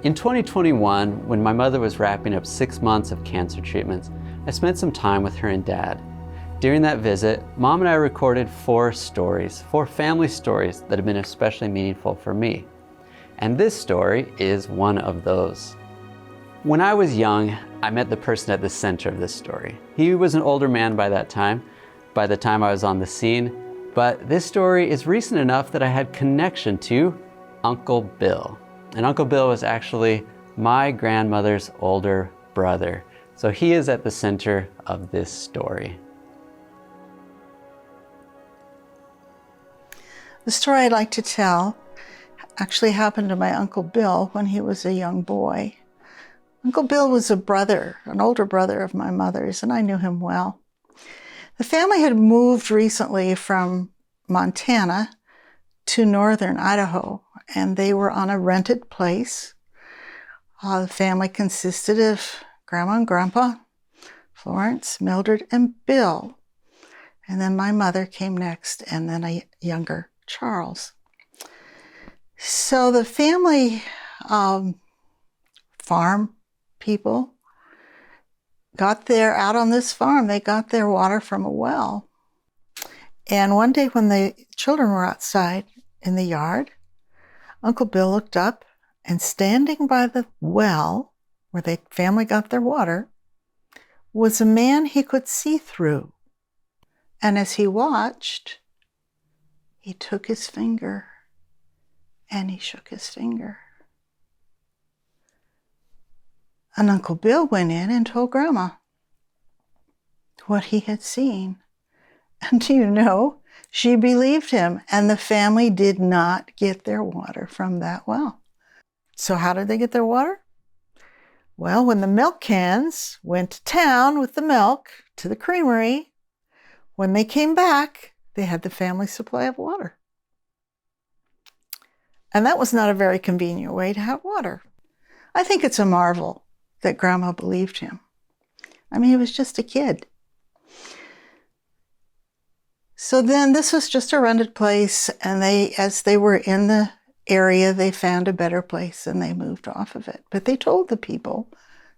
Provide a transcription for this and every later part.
In 2021, when my mother was wrapping up 6 months of cancer treatments, I spent some time with her and Dad. During that visit, Mom and I recorded 4 family stories that have been especially meaningful for me. And this story is one of those. When I was young, I met the person at the center of this story. He was an older man by the time I was on the scene, but this story is recent enough that I had connection to Uncle Bill. And Uncle Bill was actually my grandmother's older brother. So he is at the center of this story. The story I'd like to tell actually happened to my Uncle Bill when he was a young boy. Uncle Bill was a brother, an older brother of my mother's, and I knew him well. The family had moved recently from Montana to northern Idaho, and they were on a rented place. The family consisted of Grandma and Grandpa, Florence, Mildred, and Bill. And then my mother came next, and then a younger Charles. So the family farm people got out on this farm, they got their water from a well. And one day when the children were outside in the yard, Uncle Bill looked up, and standing by the well where the family got their water was a man he could see through. And as he watched, he took his finger and he shook his finger. And Uncle Bill went in and told Grandma what he had seen. And do you know, she believed him, and the family did not get their water from that well. So how did they get their water? Well, when the milk cans went to town with the milk to the creamery, when they came back, they had the family supply of water. And that was not a very convenient way to have water. I think it's a marvel that Grandma believed him. I mean, he was just a kid. So then this was just a rented place, and as they were in the area, they found a better place and they moved off of it. But they told the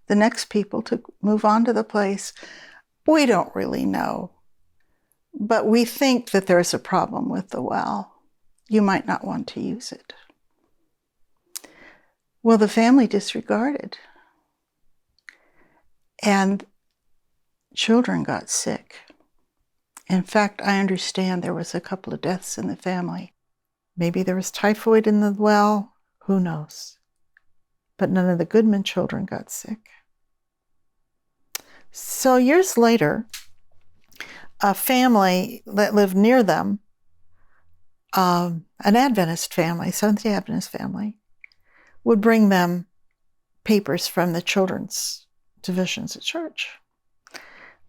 next people to move on to the place. We don't really know, but we think that there's a problem with the well. You might not want to use it. Well, the family disregarded, and children got sick. In fact, I understand there was a couple of deaths in the family. Maybe there was typhoid in the well, who knows? But none of the Goodman children got sick. So years later, a family that lived near them, an Adventist family, Seventh-day Adventist family, would bring them papers from the children's divisions at church.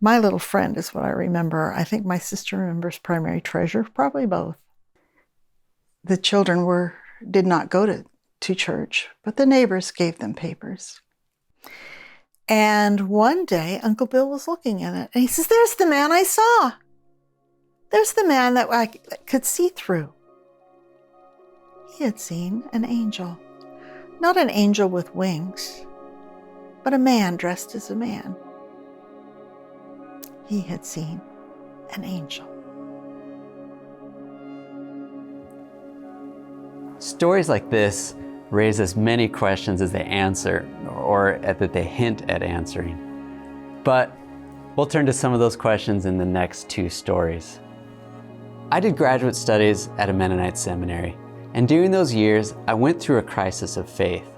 My little friend is what I remember. I think my sister remembers Primary Treasure, probably both. The children did not go to church, but the neighbors gave them papers. And one day, Uncle Bill was looking at it, and he says, "There's the man I saw. There's the man that I could see through." He had seen an angel. Not an angel with wings, but a man dressed as a man. He had seen an angel. Stories like this raise as many questions as they answer, or that they hint at answering. But we'll turn to some of those questions in the next 2 stories. I did graduate studies at a Mennonite seminary, and during those years, I went through a crisis of faith.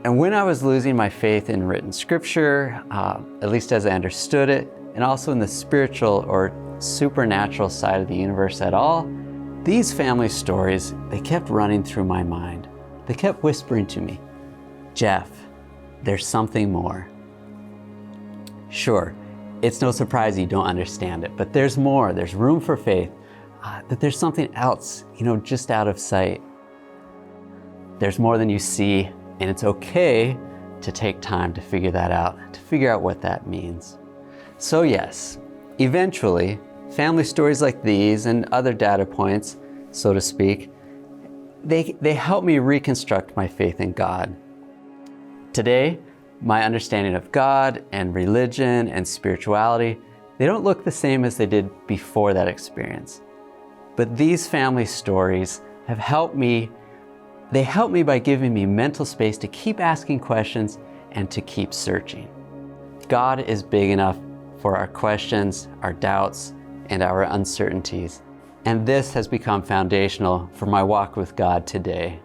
And when I was losing my faith in written scripture, at least as I understood it, and also in the spiritual or supernatural side of the universe at all, these family stories, they kept running through my mind. They kept whispering to me, "Jeff, there's something more." Sure, it's no surprise you don't understand it, but there's more. There's room for faith, that there's something else, just out of sight. There's more than you see, and it's okay to take time to figure that out, to figure out what that means. So yes, eventually, family stories like these and other data points, so to speak, they help me reconstruct my faith in God. Today, my understanding of God and religion and spirituality, they don't look the same as they did before that experience. But these family stories have helped me. They help me by giving me mental space to keep asking questions and to keep searching. God is big enough for our questions, our doubts, and our uncertainties. And this has become foundational for my walk with God today.